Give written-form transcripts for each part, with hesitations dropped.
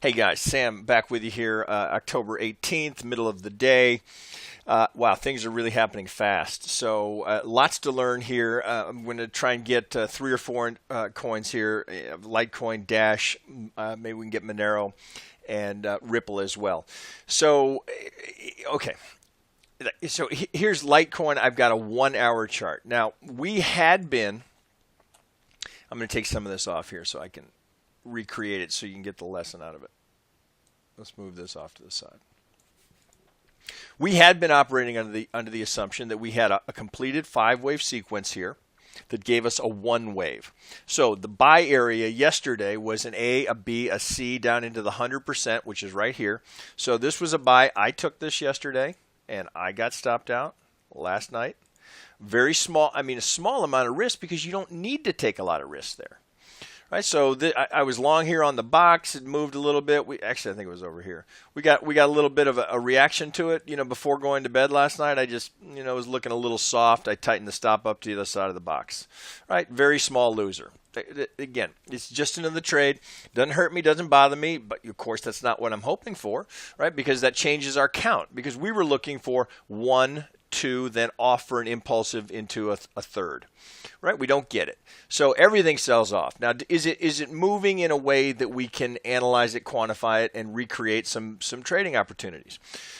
Hey guys, Sam back with you here, October 18th, middle of the day. Wow, things are really happening fast. So lots to learn here. I'm going to try and get three or four coins here, Litecoin, Dash, maybe we can get Monero, and Ripple as well. So, okay. So here's Litecoin. I've got a 1 hour chart. Now, we had been, I'm going to take some of this off here so I can recreate it so you can get the lesson out of it. Let's move this off to the side. We had been operating under the assumption that we had a completed 5-wave sequence here that gave us a 1 wave. So the buy area yesterday was an A, a B, a C down into the 100%, which is right here. So this was a buy. I took this yesterday and I got stopped out last night. Very small, a small amount of risk because you don't need to take a lot of risk there. Right, so I was long here on the box. It moved a little bit. Actually, I think it was over here. We got a little bit of a reaction to it. Before going to bed last night, I just was looking a little soft. I tightened the stop up to the other side of the box. Right, very small loser. Again, it's just another trade. Doesn't hurt me, doesn't bother me. But of course, that's not what I'm hoping for, right? Because that changes our count. Because we were looking for 1, 2, then off for an impulsive into a third. Right? We don't get it. So everything sells off. Now, is it moving in a way that we can analyze it, quantify it, and recreate some trading opportunities?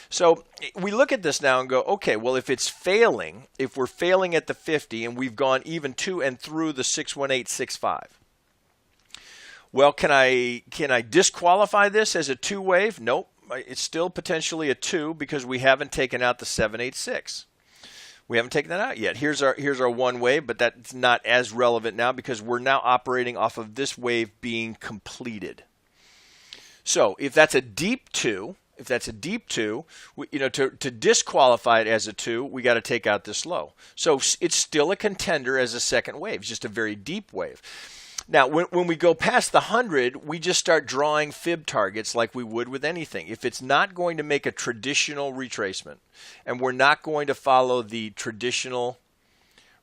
So we look at this now and go, okay, well, if it's failing, if we're failing at the 50 and we've gone even to and through the 61865, well, can I disqualify this as a 2-wave? Nope. It's still potentially a 2 because we haven't taken out the 786. We haven't taken that out yet. Here's our 1 wave, but that's not as relevant now because we're now operating off of this wave being completed. So if that's a deep 2, to disqualify it as a 2, we got to take out this low. So it's still a contender as a second wave. It's just a very deep wave. Now, when we go past the 100, we just start drawing fib targets like we would with anything. If it's not going to make a traditional retracement, and we're not going to follow the traditional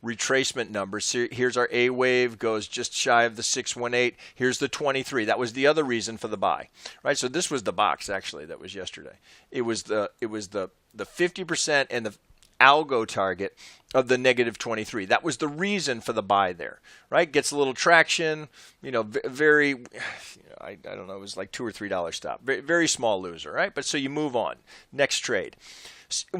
retracement numbers, here's our A wave, goes just shy of the 618. Here's the 23. That was the other reason for the buy, right? So this was the box actually that was yesterday. It was the 50% and the algo target of the negative 23. That was the reason for the buy there, right? Gets a little traction, very, I don't know, it was like $2 or $3 stop. Very, very small loser, right? But so you move on. Next trade.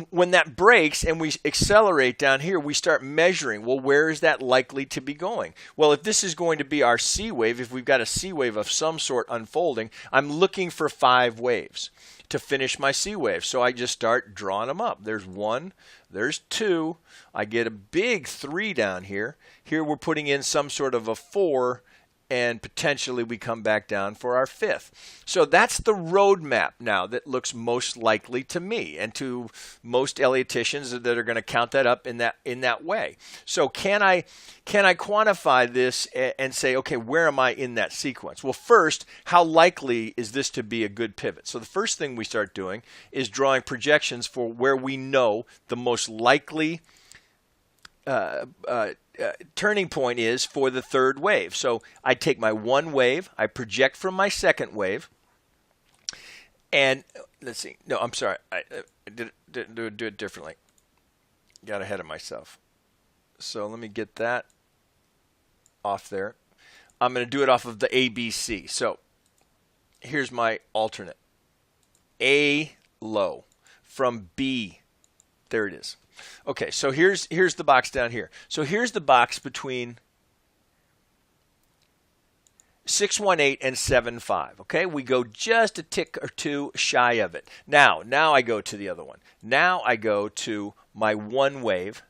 When that breaks and we accelerate down here, we start measuring, well, where is that likely to be going? Well, if this is going to be our C wave, if we've got a C wave of some sort unfolding, I'm looking for 5 waves to finish my C wave. So I just start drawing them up. There's 1, there's 2. I get a big 3 down here. Here we're putting in some sort of a 4, and potentially we come back down for our 5th. So that's the roadmap now that looks most likely to me and to most Elliotticians that are going to count that up in that way. So can I quantify this and say, okay, where am I in that sequence? Well, first, how likely is this to be a good pivot? So the first thing we start doing is drawing projections for where we know the most likely turning point is for the third wave. So I take my 1 wave, I project from my second wave, and let's see. No, I'm sorry. I did it differently. Got ahead of myself. So let me get that off there. I'm going to do it off of the ABC. So here's my alternate. A low from B. There it is. Okay, so here's the box down here. So here's the box between 618 and 75. Okay, we go just a tick or 2 shy of it. Now I go to the other one. Now I go to my 1 wave,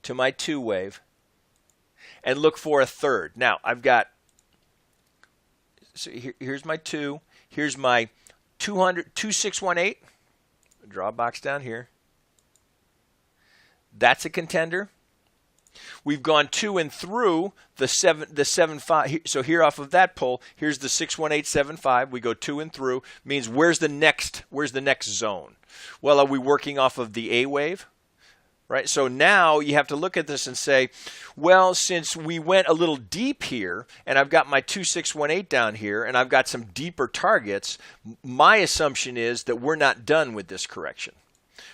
to my 2 wave, and look for a third. Now I've got, so here's my 2. Here's my 2618. Draw a box down here. That's a contender. We've gone to and through the 7.5. So here off of that pole, here's the 61875. We go to and through. Means where's the next zone? Well, are we working off of the A wave? right? So now you have to look at this and say, well, since we went a little deep here, and I've got my 2618 down here, and I've got some deeper targets, my assumption is that we're not done with this correction,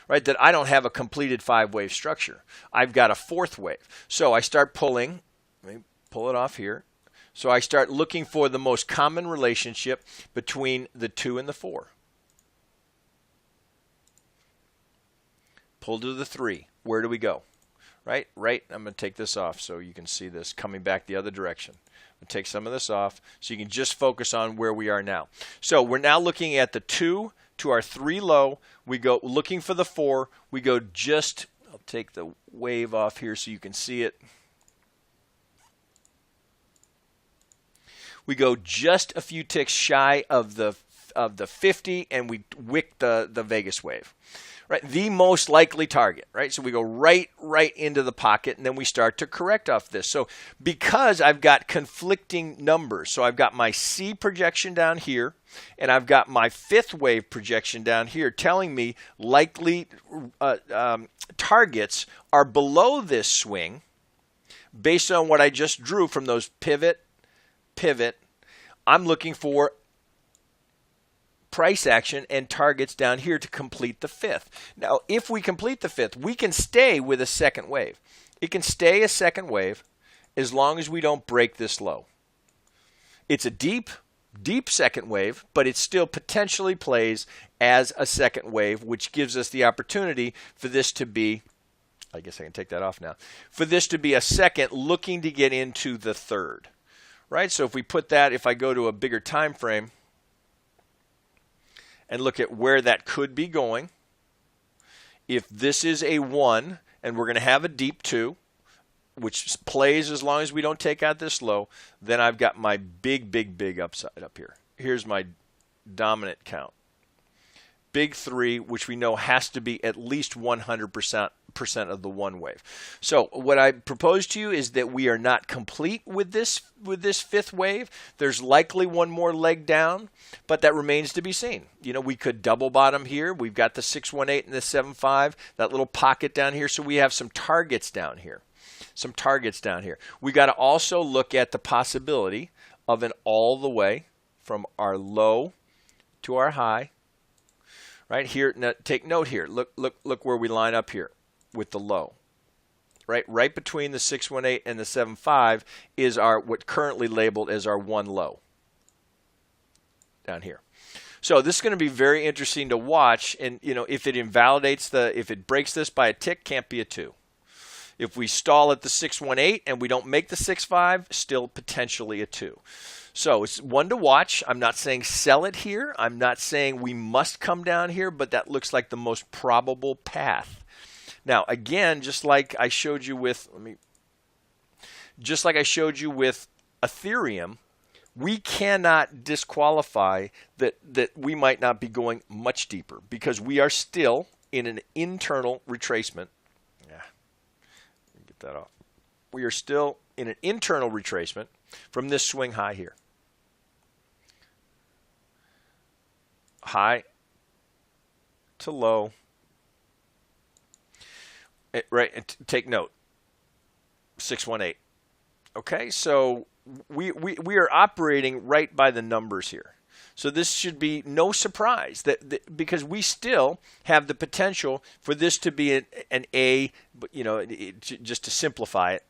right? That I don't have a completed 5-wave structure. I've got a 4th wave. So I start pulling, let me pull it off here. So I start looking for the most common relationship between the 2 and the 4. Pull to the 3. Where do we go? Right? I'm going to take this off so you can see this coming back the other direction. I'm going to take some of this off so you can just focus on where we are now. So we're now looking at the 2 to our 3 low. We go looking for the 4. We go just, I'll take the wave off here so you can see it. We go just a few ticks shy of the 50, and we wick the Vegas wave. Right, the most likely target, right? So we go right into the pocket, and then we start to correct off this. So because I've got conflicting numbers, so I've got my C projection down here, and I've got my 5th wave projection down here telling me likely targets are below this swing based on what I just drew from those pivot. I'm looking for price action and targets down here to complete the 5th. Now, if we complete the 5th, we can stay with a 2nd wave. It can stay a 2nd wave as long as we don't break this low. It's a deep 2nd wave, but it still potentially plays as a 2nd wave, which gives us the opportunity for this to be, I guess I can take that off now, for this to be a 2nd looking to get into the 3rd. Right? So if we put that, if I go to a bigger time frame, and look at where that could be going. If this is a 1, and we're going to have a deep 2, which plays as long as we don't take out this low, then I've got my big upside up here. Here's my dominant count. Big 3, which we know has to be at least 100% of the 1 wave. So what I propose to you is that we are not complete with this 5th wave. There's likely one more leg down, but that remains to be seen. You know, we could double bottom here. We've got the 618 and the 75, that little pocket down here. So we have some targets down here. We got to also look at the possibility of an all the way from our low to our high. Right here, now take note here. Look where we line up here with the low. Right between the 618 and the 75 is our what currently labeled as our 1 low down here. So this is going to be very interesting to watch, and you know, if it breaks this by a tick, can't be a 2. If we stall at the 618 and we don't make the 65, still potentially a 2. So it's one to watch. I'm not saying sell it here. I'm not saying we must come down here, but that looks like the most probable path. Now, again, just like I showed you with Ethereum, we cannot disqualify that we might not be going much deeper because we are still in an internal retracement. Yeah, get that off. We are still in an internal retracement from this swing high here. High to low. Right, take note. 618. Okay, so we are operating right by the numbers here. So this should be no surprise that because we still have the potential for this to be an A, but you know, just to simplify it,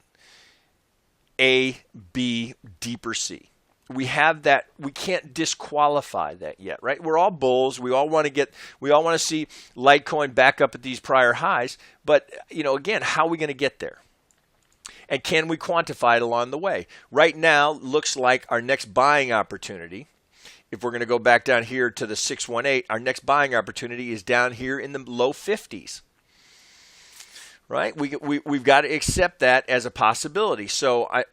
A, B, deeper C. We have that. We can't disqualify that yet, right? We're all bulls. We all want to see Litecoin back up at these prior highs. But you know, again, how are we going to get there? And can we quantify it along the way? Right now, looks like our next buying opportunity, if we're going to go back down here to the 618, our next buying opportunity is down here in the low 50s. Right, we've got to accept that as a possibility. So I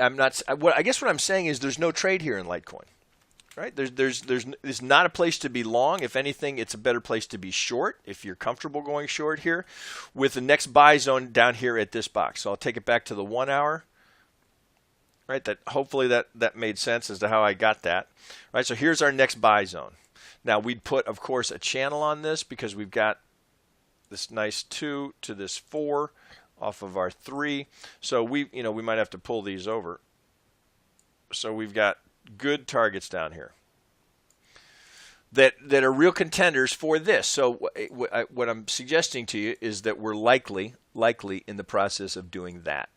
guess what I'm saying is there's no trade here in Litecoin. Right, there's not a place to be long. If anything, it's a better place to be short if you're comfortable going short here, with the next buy zone down here at this box. So I'll take it back to the 1 hour. Right, that hopefully that made sense as to how I got that. Right, so here's our next buy zone. Now we'd put, of course, a channel on this because we've got this nice 2 to this 4 off of our 3. So we might have to pull these over. So we've got good targets down here that are real contenders for this. So what I'm suggesting to you is that we're likely in the process of doing that.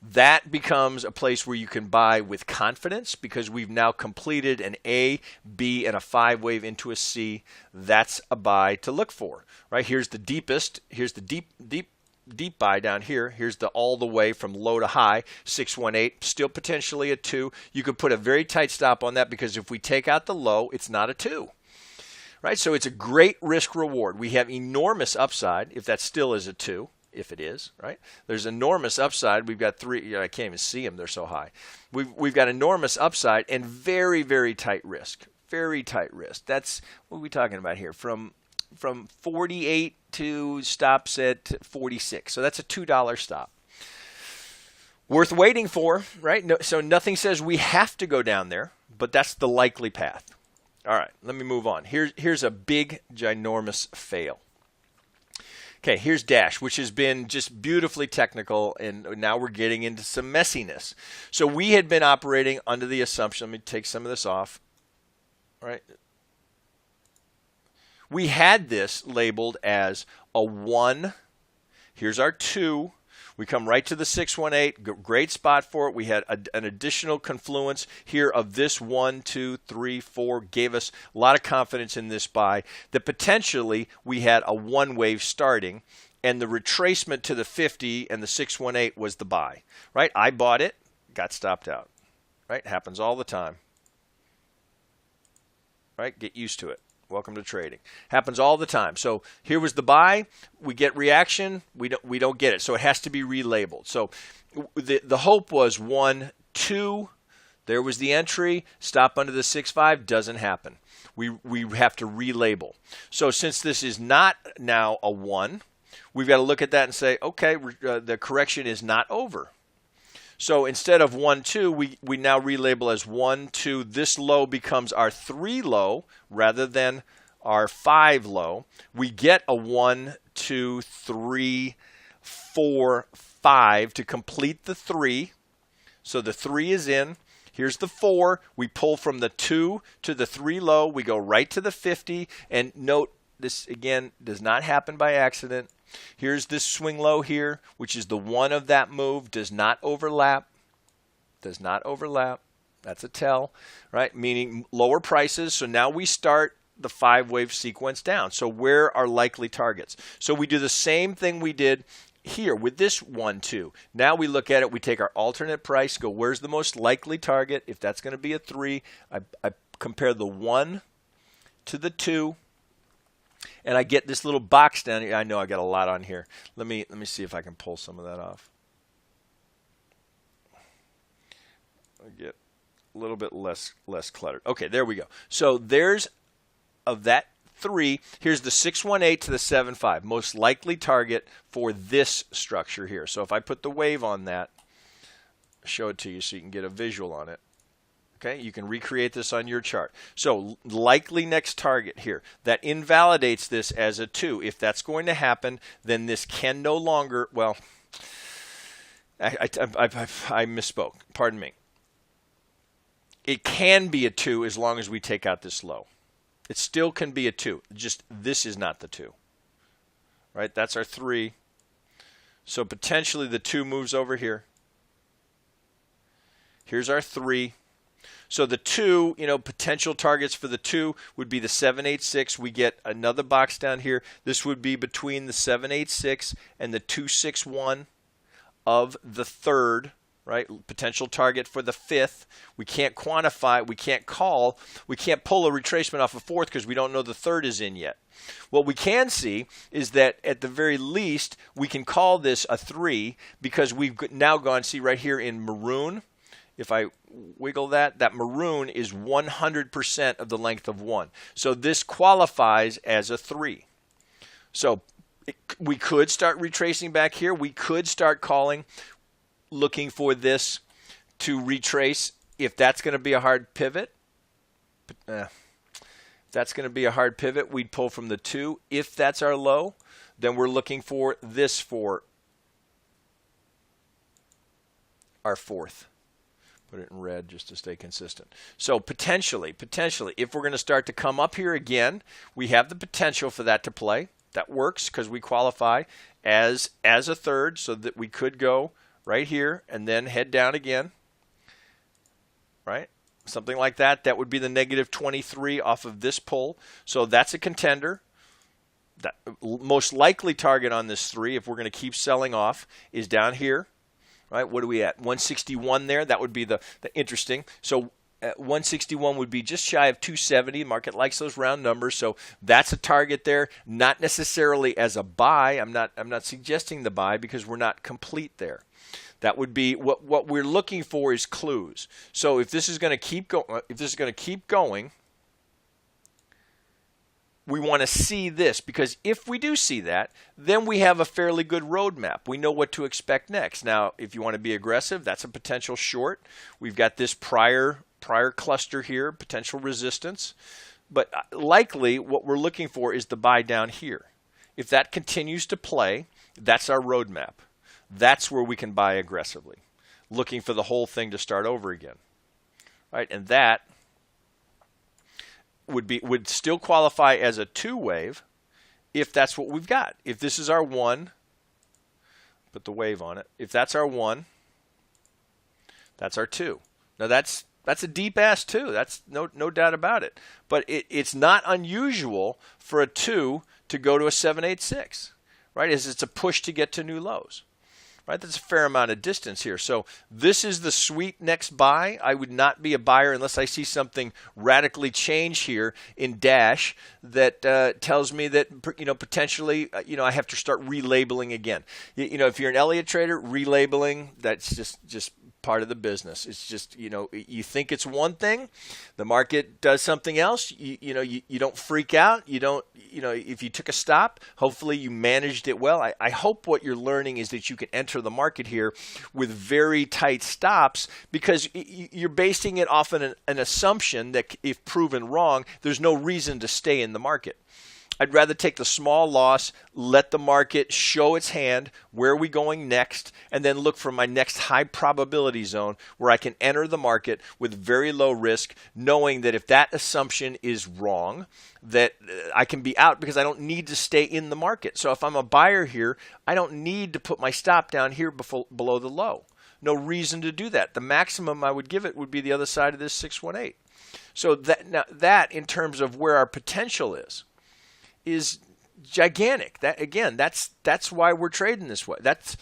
That becomes a place where you can buy with confidence because we've now completed an A, B, and a 5 wave into a C. That's a buy to look for, right? Here's the deepest. Here's the deep buy down here. Here's the all the way from low to high, 618, still potentially a 2. You could put a very tight stop on that because if we take out the low, it's not a 2. Right? So it's a great risk reward. We have enormous upside if that still is a 2. If it is, right? There's enormous upside. We've got 3. I can't even see them. They're so high. We've got enormous upside and very, very tight risk. Very tight risk. That's what we're talking about here. From 48 to stops at 46. So that's a $2 stop. Worth waiting for, right? No, so nothing says we have to go down there, but that's the likely path. All right, let me move on. Here's a big, ginormous fail. Okay, here's Dash, which has been just beautifully technical, and now we're getting into some messiness. So we had been operating under the assumption, let me take some of this off, right? We had this labeled as a 1. Here's our 2. We come right to the 618, great spot for it. We had an additional confluence here of this 1, 2, 3, 4, gave us a lot of confidence in this buy that potentially we had a 1 wave starting, and the retracement to the 50 and the 618 was the buy, right? I bought it, got stopped out, right? Happens all the time, right? Get used to it. Welcome to trading. Happens all the time. So here was the buy. We get reaction. We don't get it. So it has to be relabeled. So the hope was 1, 2. There was the entry. Stop under the 6.5. Doesn't happen. We have to relabel. So since this is not now a 1, we've got to look at that and say, okay, the correction is not over. So instead of 1, 2, we now relabel as 1, 2. This low becomes our 3 low rather than our 5 low. We get a 1, 2, 3, 4, 5 to complete the 3. So the 3 is in. Here's the 4. We pull from the 2 to the 3 low. We go right to the 50. And note, this again does not happen by accident. Here's this swing low here, which is the 1 of that move, does not overlap. Does not overlap. That's a tell, right? Meaning lower prices. So now we start the 5 wave sequence down. So where are likely targets? So we do the same thing we did here with this 1, 2. Now we look at it. We take our alternate price, go where's the most likely target? If that's going to be a 3, I compare the 1 to the 2. And I get this little box down here. I know I got a lot on here. Let me see if I can pull some of that off. I get a little bit less cluttered. Okay, there we go. So there's of that 3. Here's the 618 to the 7.5. Most likely target for this structure here. So if I put the wave on that, show it to you so you can get a visual on it. Okay, you can recreate this on your chart. So likely next target here. That invalidates this as a 2. If that's going to happen, then this can no longer, well, I misspoke. Pardon me. It can be a 2 as long as we take out this low. It still can be a 2. Just this is not the 2. Right? That's our 3. So potentially the 2 moves over here. Here's our 3. So the 2, potential targets for the 2 would be the 786. We get another box down here. This would be between the 786 and the 261 of the 3rd, right? Potential target for the 5th. We can't quantify, we can't call, we can't pull a retracement off a 4th because we don't know the 3rd is in yet. What we can see is that at the very least, we can call this a 3 because we've now gone, see right here in maroon, if I wiggle that maroon is 100% of the length of 1. So this qualifies as a 3. So we could start retracing back here. We could start calling, looking for this to retrace if that's going to be a hard pivot. If that's going to be a hard pivot, we'd pull from the 2. If that's our low, then we're looking for this for our fourth. Put it in red just to stay consistent. So potentially, if we're going to start to come up here again, we have the potential for that to play. That works because we qualify as a third, so that we could go right here and then head down again, right? Something like that. That would be the negative 23 off of this pull. So that's a contender. That most likely target on this 3, if we're going to keep selling off, is down here. Right, what are we at? 161 there. That would be the interesting. So 161 would be just shy of 270. Market likes those round numbers, so that's a target there. Not necessarily as a buy. I'm not suggesting the buy because we're not complete there. That would be what we're looking for is clues. So if this is going to keep going, we want to see this, because if we do see that, then we have a fairly good roadmap. We know what to expect next. Now, if you want to be aggressive, that's a potential short. We've got this prior cluster here, potential resistance. But likely what we're looking for is the buy down here. If that continues to play, that's our roadmap. That's where we can buy aggressively, looking for the whole thing to start over again. Right? And that would still qualify as a 2 wave if that's what we've got. If this is our 1, put the wave on it. If that's our 1, that's our 2. Now that's a deep ass 2. That's no doubt about it. But it's not unusual for a 2 to go to a 786, right? As it's a push to get to new lows. Right, that's a fair amount of distance here. So this is the sweet next buy. I would not be a buyer unless I see something radically change here in Dash that tells me that potentially I have to start relabeling again. If you're an Elliott trader, relabeling, that's just part of the business. It's just you think it's one thing, the market does something else. You don't freak out. You don't if you took a stop, hopefully you managed it well. I hope what you're learning is that you can enter the market here with very tight stops, because you're basing it off an assumption that if proven wrong, there's no reason to stay in the market. I'd rather take the small loss, let the market show its hand, where are we going next, and then look for my next high probability zone where I can enter the market with very low risk, knowing that if that assumption is wrong, that I can be out because I don't need to stay in the market. So if I'm a buyer here, I don't need to put my stop down here below the low. No reason to do that. The maximum I would give it would be the other side of this 618. So that in terms of where our potential is gigantic. That's why we're trading this way. That's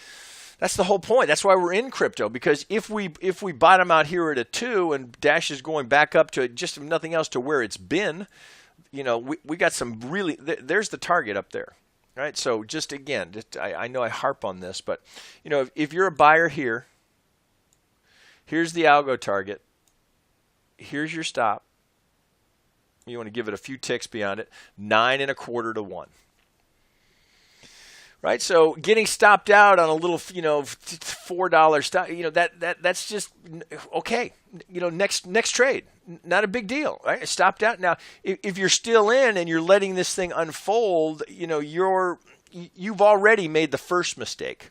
the whole point. That's why we're in crypto, because if we bottom out here at a 2 and Dash is going back up to just if nothing else to where it's been, we got some really there's the target up there. Right? So I know I harp on this, but if you're a buyer here, here's the algo target. Here's your stop. You want to give it a few ticks beyond it. 9 1/4 to 1. Right? So getting stopped out on a little, $4 stop, that's just okay. Next trade, not a big deal. Right? Stopped out. Now, if you're still in and you're letting this thing unfold, you've already made the first mistake,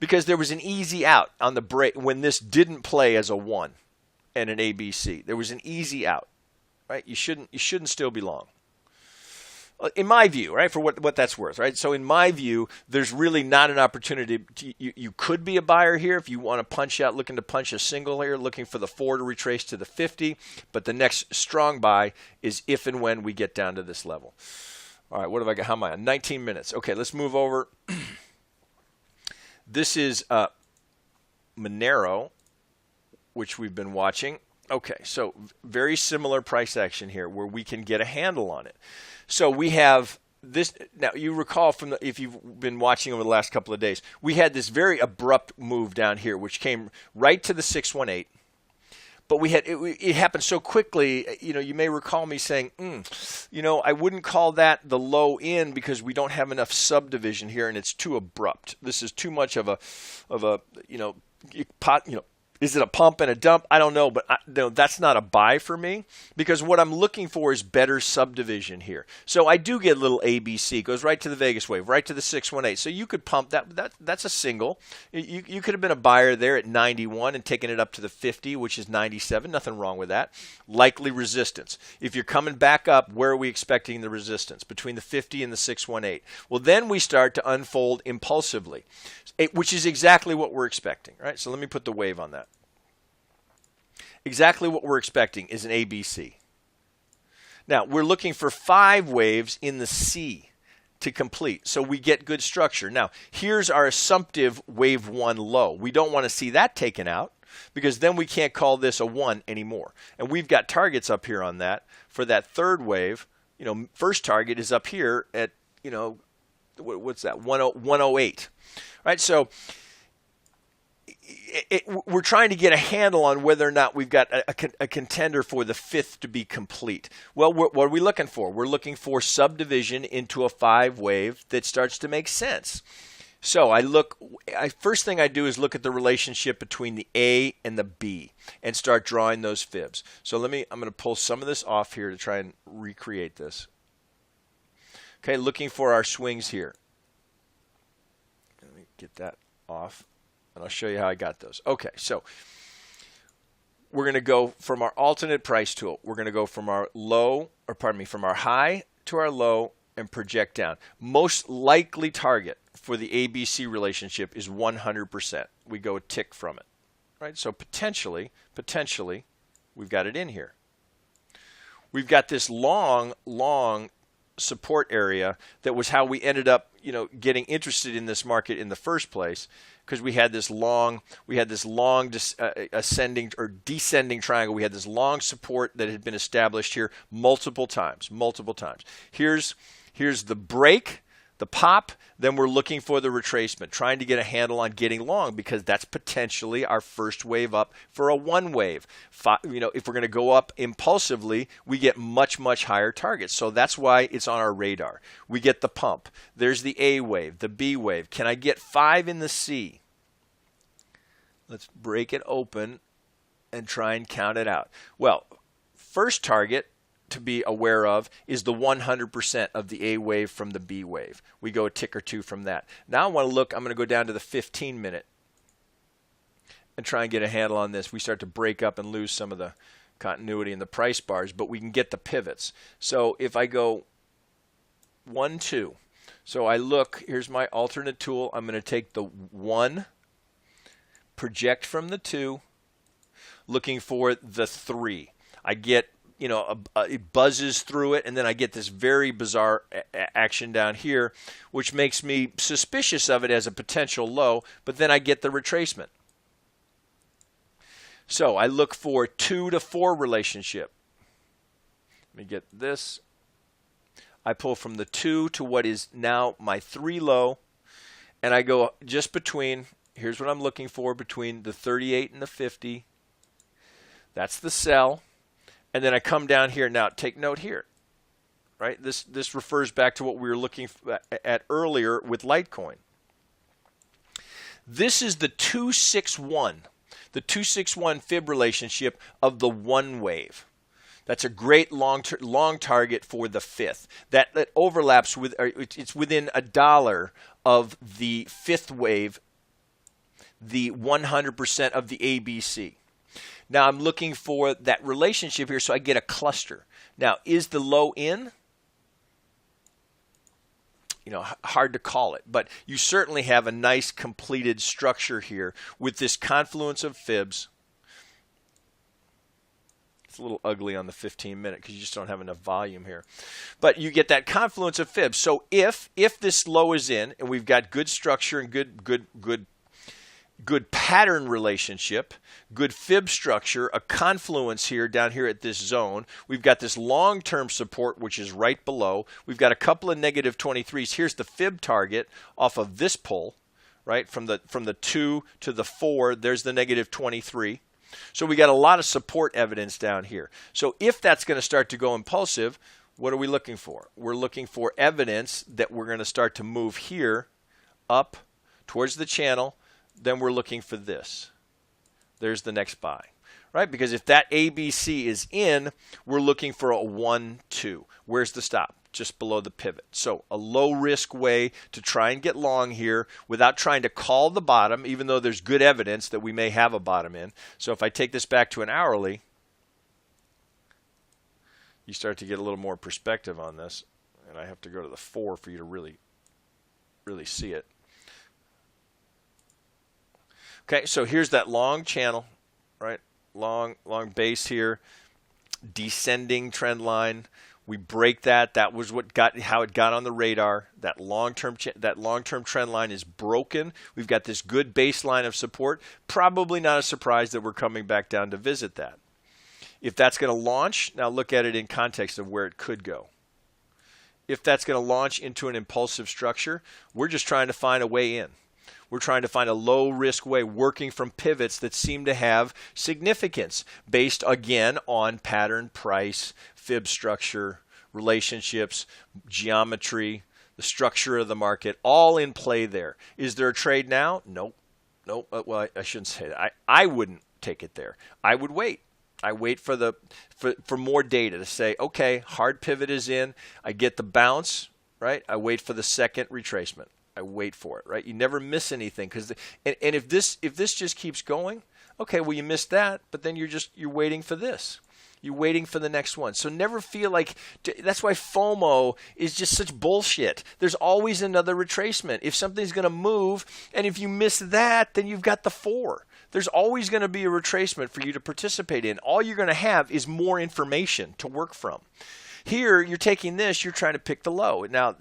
because there was an easy out on the break when this didn't play as a 1 and an ABC. There was an easy out. Right? You shouldn't still be long, in my view, right? For what that's worth, right? So in my view, there's really not an opportunity. You could be a buyer here if you want to punch out, looking to punch a single here, looking for the 4 to retrace to the 50. But the next strong buy is if and when we get down to this level. All right, what have I got? How am I on? 19 minutes. Okay, let's move over. This is Monero, which we've been watching. Okay, so very similar price action here where we can get a handle on it. So we have this. Now, you recall if you've been watching over the last couple of days, we had this very abrupt move down here, which came right to the 618. But it happened so quickly. You may recall me saying, I wouldn't call that the low in because we don't have enough subdivision here and it's too abrupt. This is too much of a Is it a pump and a dump? I don't know, but no, that's not a buy for me because what I'm looking for is better subdivision here. So I do get a little ABC, goes right to the Vegas wave, right to the 618. So you could pump that. That's a single. You could have been a buyer there at 91 and taken it up to the 50, which is 97. Nothing wrong with that. Likely resistance. If you're coming back up, where are we expecting the resistance? Between the 50 and the 618. Well, then we start to unfold impulsively, which is exactly what we're expecting, right? So let me put the wave on that. Exactly what we're expecting is an ABC. Now, we're looking for 5 waves in the C to complete, so we get good structure. Now, here's our assumptive wave 1 low. We don't want to see that taken out because then we can't call this a 1 anymore. And we've got targets up here on that for that third wave. You know, first target is up here at, you know, what's that, 108. Right, so we're trying to get a handle on whether or not we've got a contender for the 5th to be complete. Well, what are we looking for? We're looking for subdivision into a 5 wave that starts to make sense. So first thing I do is look at the relationship between the A and the B and start drawing those fibs. So I'm going to pull some of this off here to try and recreate this. Okay, looking for our swings here. Let me get that off. And I'll show you how I got those. Okay, so we're going to go from our alternate price tool. We're going to go from our from our high to our low and project down. Most likely target for the ABC relationship is 100%. We go a tick from it, right? So potentially, we've got it in here. We've got this long support area that was how we ended up, you know, getting interested in this market in the first place, because we had this long ascending or descending triangle. We had this long support that had been established here multiple times. Here's the break, the pop, then we're looking for the retracement, trying to get a handle on getting long because that's potentially our first wave up for a 1 wave. You know, if we're going to go up impulsively, we get much higher targets. So that's why it's on our radar. We get the pump. There's the A wave, the B wave. Can I get 5 in the C? Let's break it open and try and count it out. Well, first target to be aware of is the 100% of the A wave from the B wave. We go a tick or two from that. Now I want to look, I'm going to go down to the 15 minute and try and get a handle on this. We start to break up and lose some of the continuity in the price bars, but we can get the pivots. So if I go 1, 2, so I look, here's my alternate tool. I'm going to take the 1, project from the 2, looking for the 3. I get, you know, it buzzes through it, and then I get this very bizarre action down here, which makes me suspicious of it as a potential low, but then I get the retracement. So I look for 2 to 4 relationship. Let me get this. I pull from the 2 to what is now my 3 low, and I go just between, here's what I'm looking for, between the 38 and the 50. That's the sell. And then I come down here. Now, take note here, right? This refers back to what we were looking at earlier with Litecoin. This is the 261, the 261 fib relationship of the 1 wave. That's a great long target for the 5th. That overlaps with, it's within $1 of the 5th wave, the 100% of the ABC. Now I'm looking for that relationship here so I get a cluster. Now, is the low in? You know, hard to call it, but you certainly have a nice completed structure here with this confluence of fibs. It's a little ugly on the 15 minute because you just don't have enough volume here. But you get that confluence of fibs. So if this low is in and we've got good structure and good pattern relationship, good fib structure, a confluence here down here at this zone. We've got this long-term support, which is right below. We've got a couple of negative 23s. Here's the fib target off of this pull, right? From the 2 to the 4, there's the negative 23. So we got a lot of support evidence down here. So if that's going to start to go impulsive, what are we looking for? We're looking for evidence that we're going to start to move here up towards the channel. Then we're looking for this There's the next buy, right? Because if that ABC is in, we're looking for a 1, 2. Where's the stop? Just below the pivot. So a low risk way to try and get long here without trying to call the bottom, even though there's good evidence that we may have a bottom in. So if I take this back to an hourly, you start to get a little more perspective on this. And I have to go to the 4 for you to really see it. Okay, so here's that long channel, right? Long base here, descending trend line. We break that. That was how it got on the radar. That long-term trend line is broken. We've got this good baseline of support. Probably not a surprise that we're coming back down to visit that. If that's going to launch, now look at it in context of where it could go. If that's going to launch into an impulsive structure, we're just trying to find a way in. We're trying to find a low-risk way, working from pivots that seem to have significance based, again, on pattern, price, fib structure, relationships, geometry, the structure of the market, all in play there. Is there a trade now? Nope. Well, I shouldn't say that. I wouldn't take it there. I would wait. I wait for more data to say, okay, hard pivot is in. I get the bounce, right? I wait for the second retracement. I wait for it, right? You never miss anything and if this just keeps going, okay, well you missed that, but then you're waiting for this. You're waiting for the next one. So never feel like, that's why FOMO is just such bullshit. There's always another retracement. If something's going to move, and if you miss that, then you've got the 4. There's always going to be a retracement for you to participate in. All you're going to have is more information to work from. Here, you're taking this, you're trying to pick the low. Now,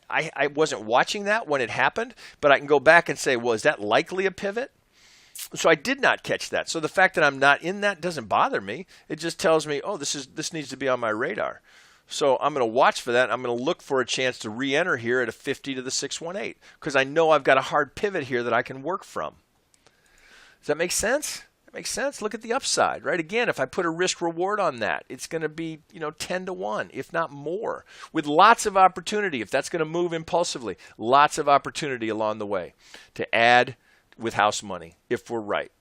I wasn't watching that when it happened, but I can go back and say, well, is that likely a pivot? So I did not catch that. So the fact that I'm not in that doesn't bother me. It just tells me, oh, this needs to be on my radar. So I'm going to watch for that. I'm going to look for a chance to re-enter here at a 50 to the 618 because I know I've got a hard pivot here that I can work from. Does that make sense? That makes sense. Look at the upside, right? Again, if I put a risk reward on that, it's going to be 10 to 1, if not more, with lots of opportunity. If that's going to move impulsively, lots of opportunity along the way to add with house money if we're right?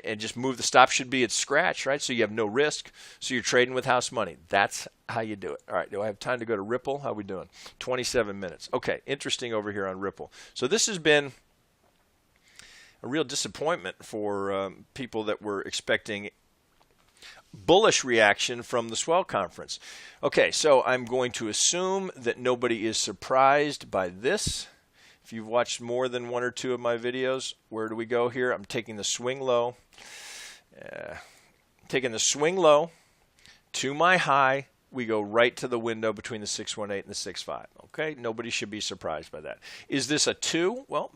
And just move. The stop should be at scratch, right? So you have no risk. So you're trading with house money. That's how you do it. All right, do I have time to go to Ripple? How are we doing? 27 minutes. Okay, interesting over here on Ripple. So this has been a real disappointment for people that were expecting bullish reaction from the Swell Conference. Okay, so I'm going to assume that nobody is surprised by this. If you've watched more than 1 or 2 of my videos, where do we go here? I'm taking the swing low. Taking the swing low to my high. We go right to the window between the 618 and the 65. Okay, nobody should be surprised by that. Is this a 2? Well,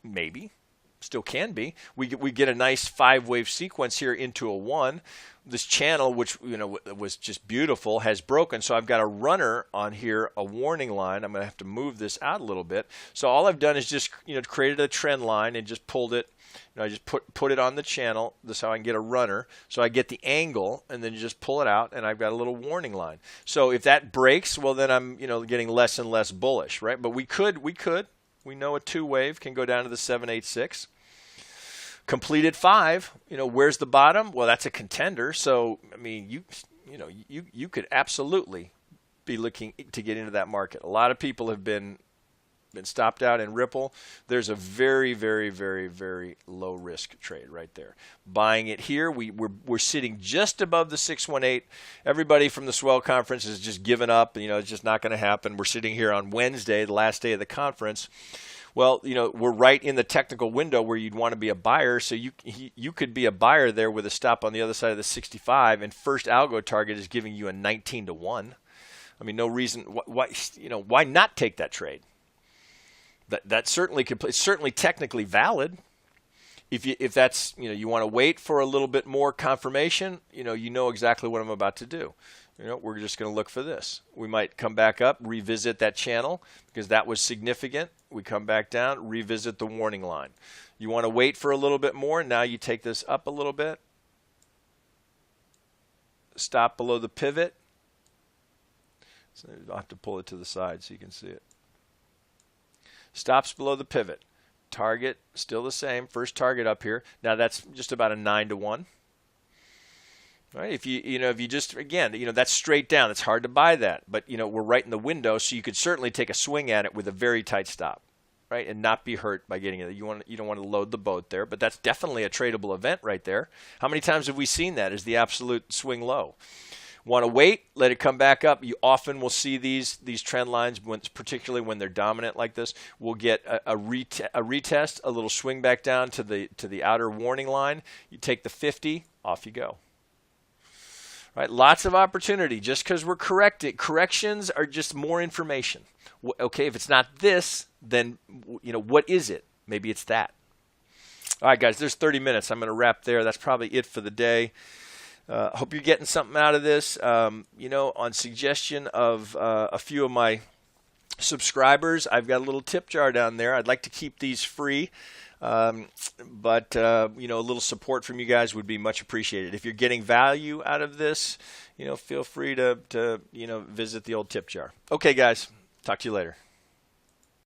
maybe. Still can be. We get a nice 5-wave sequence here into a 1. This channel, which was just beautiful, has broken. So I've got a runner on here, a warning line. I'm going to have to move this out a little bit. So all I've done is just created a trend line and just pulled it. I just put it on the channel. This is how I can get a runner. So I get the angle and then you just pull it out, and I've got a little warning line. So if that breaks, well then I'm getting less and less bullish, right? But we know a 2-wave can go down to the 786. Completed 5. Where's the bottom? Well, that's a contender. So I mean, you could absolutely be looking to get into that market. A lot of people have been stopped out in Ripple. There's a very, very, very, very low risk trade right there. Buying it here, we're sitting just above the 618. Everybody from the Swell Conference has just given up. It's just not going to happen. We're sitting here on Wednesday, the last day of the conference. Well, we're right in the technical window where you'd want to be a buyer. So you could be a buyer there with a stop on the other side of the 65, and first algo target is giving you a 19 to 1. I mean, no reason why not take that trade. That certainly it's certainly technically valid. If that's you want to wait for a little bit more confirmation, you know exactly what I'm about to do. We're just going to look for this. We might come back up, revisit that channel because that was significant. We come back down, revisit the warning line. You want to wait for a little bit more. Now you take this up a little bit. Stop below the pivot. So I'll have to pull it to the side so you can see it. Stops below the pivot. Target still the same. First target up here. Now that's just about a 9 to 1. Right? If you just, again, that's straight down. It's hard to buy that, but we're right in the window, so you could certainly take a swing at it with a very tight stop, right, and not be hurt by getting it. You don't want to load the boat there, but that's definitely a tradable event right there. How many times have we seen that as the absolute swing low? Want to wait, let it come back up. You often will see these trend lines, particularly when they're dominant like this. We'll get a retest, a little swing back down to the outer warning line. You take the 50, off you go. Right, lots of opportunity. Just because we're corrections are just more information. Okay, if it's not this, then what is it? Maybe it's that. All right, guys, there's 30 minutes. I'm going to wrap there. That's probably it for the day. Hope you're getting something out of this. On suggestion of a few of my subscribers, I've got a little tip jar down there. I'd like to keep these free. But a little support from you guys would be much appreciated. If you're getting value out of this, feel free to visit the old tip jar. Okay, guys, talk to you later.